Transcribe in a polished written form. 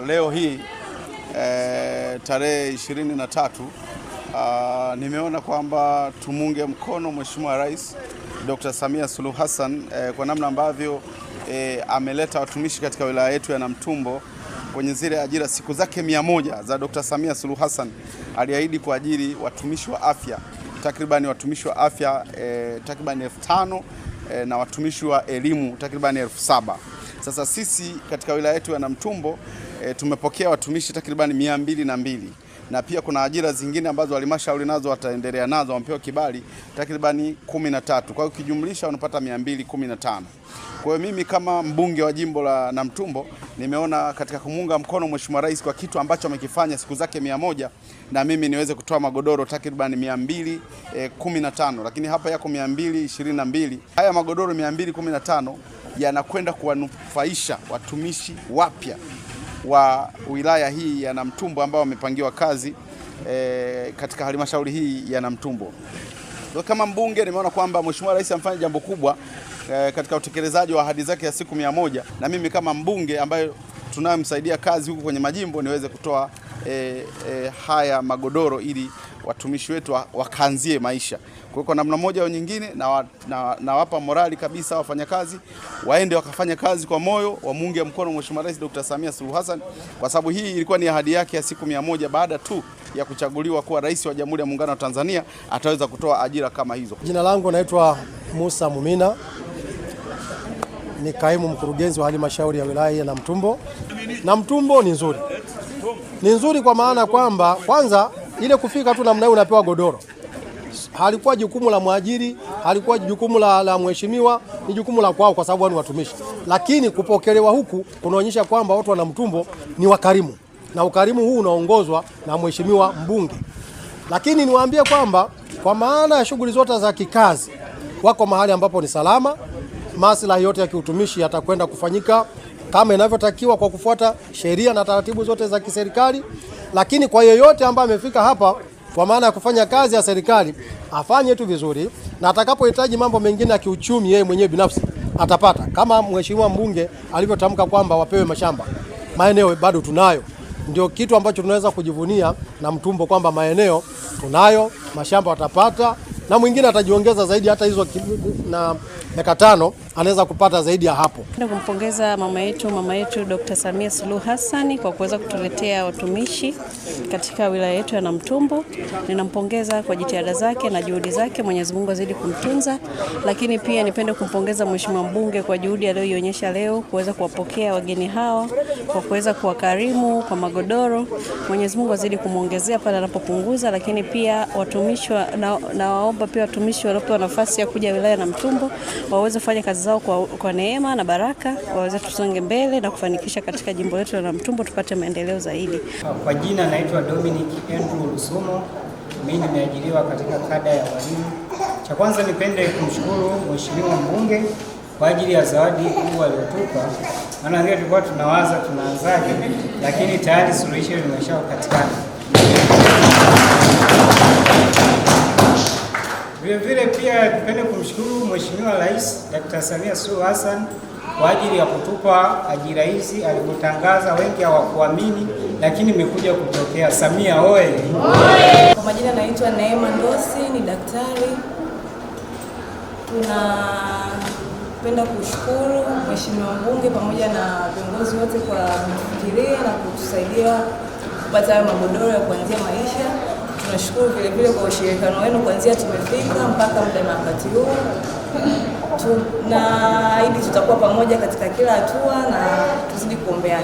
Leo hii tarehe 23 nimeona kwamba tumunge mkono Mheshimiwa Rais Dr. Samia Suluhu Hassan kwa namna ambavyo ameleta watumishi katika wilaya yetu ya Namtumbo kwenye zile ajira. Siku zake 100 za Dr. Samia Suluhu Hassan aliahidi kuajiri watumishi wa afya takribani watumishi wa afya takribani 5,000 na watumishi wa elimu takribani 7,000. Sasa sisi katika wilaya yetu ya Namtumbo tumepokea watumishi takribani 202 na pia kuna ajira zingine ambazo halmashauri nazo wataendelea nazo, wamepewa kibali takribani 13. Kwa hiyo ukijumlisha unapata 215. Kwa hiyo mimi kama mbunge wa jimbo la Namtumbo nimeona katika kumunga mkono Mheshimiwa Rais kwa kitu ambacho amekifanya siku zake 100 na mimi niweze kutoa magodoro takribani 215, lakini hapa yako 222. Haya magodoro 215 yanakwenda kuwanufaisha watumishi wapya wa wilaya hii ya Namtumbo ambao wamepangiwa kazi katika halmashauri hii ya Namtumbo. Kama mbunge nimeona kwamba Mheshimiwa Rais amefanya jambo kubwa katika utekelezaji wa ahadi zake ya siku 100, na mimi kama mbunge ambaye tunayemsaidia kazi huku kwenye majimbo niweze kutoa haya magodoro ili watumishi wetu wakaanzie maisha. Kwa namna moja au nyingine na wapa morali kabisa wafanyakazi waende wakafanya kazi kwa moyo, wamuunge mkono Mheshimiwa Rais Dr. Samia Suluhu Hassan, kwa sababu hii ilikuwa ni ahadi yake ya siku 100 baada tu ya kuchaguliwa kuwa rais wa Jamhuri ya Muungano wa Tanzania ataweza kutoa ajira kama hizo. Jina langu naitwa Musa Mumina, ni kaimu mkurugenzi wa halmashauri ya wilaya ya Namtumbo. Namtumbo ni nzuri. Ni nzuri kwa maana kwamba kwanza ile kufika tu namna hiyo unapewa godoro. Halikuwa jukumu la mwajiri, halikuwa jukumu la mheshimiwa, ni jukumu la kwao kwa sababu ni watumishi. Lakini kupokelewa huku kunaonyesha kwamba watu wa Namtumbo ni wakarimu. Na ukarimu huu unaongozwa na mheshimiwa mbunge. Lakini niwaambie kwamba kwa maana ya shughuli zote za kikazi wako mahali ambapo ni salama, maslahi yote ya kiutumishi yatakwenda kufanyika kama inavyotakiwa kwa kufuata sheria na taratibu zote za kiserikali. Lakini kwa yeyote ambaye amefika hapa kwa maana ya kufanya kazi ya serikali afanye tu vizuri, na atakapohitaji mambo mengine ya kiuchumi yeye mwenyewe binafsi atapata, kama mheshimiwa mbunge alivyotamka kwamba wapewe mashamba. Maeneo bado tunayo, ndio kitu ambacho tunaweza kujivunia Namtumbo kwamba maeneo tunayo, mashamba watapata, na mwingine atajiongeza zaidi hata hizo na miaka 5 anaweza kupata zaidi ya hapo. Napenda kumpongeza mama yetu Dr. Samia Suluhu Hassan kwa kuweza kutuletea watumishi katika wilaya yetu ya Namtumbo. Ninampongeza kwa jitihada zake na juhudi zake, Mwenyezi Mungu azidi kumtunza. Lakini pia nipende kumpongeza mheshimiwa mbunge kwa juhudi aliyoionyesha leo kuweza kuwapokea wageni hawa, kwa kuweza kuwakarimu kwa magodoro. Mwenyezi Mungu azidi kumuongezea pale anapopunguza. Lakini pia watumishi na waomba pia watumishi waliopewa nafasi ya kuja wilaya ya Namtumbo waweze kufanya kazi zao kwa neema na baraka, waweze tusonge mbele na kufanikisha katika jimbo letu la Namtumbo tupate maendeleo zaidi. Kwa jina naitwa Dominic Andrew Lusumo. Mimi nimeajiriwa katika kada ya walimu. Cha kwanza nipende kumshukuru mheshimiwa mbunge kwa ajili ya zawadi kubwa aliyotupa. Maana ndio tulikuwa tunawaza tunaanzaje, lakini tayari suluhisho limeshapatikana. Vile pia tupende kumshukuru Mheshimiwa Rais Dr. Samia Suluhu Hassan kwa ajili ya kutupa ajira hizi. Alipotangaza wengi hawakuamini, lakini imekuja kutokea. Samia oye! Kwa majina naitwa Neema Ndosi, ni daktari. Tunapenda kushukuru Mheshimiwa mbunge pamoja na viongozi wote kwa kufikiria na kutusaidia kupata magodoro ya kuanzia maisha. Tunashukuru vile kwa ushirikiano wenu kuanzia tumefika mpaka muda na wakati huu. Tunaahidi tutakuwa pamoja katika kila hatua na tuzidi kuombeana.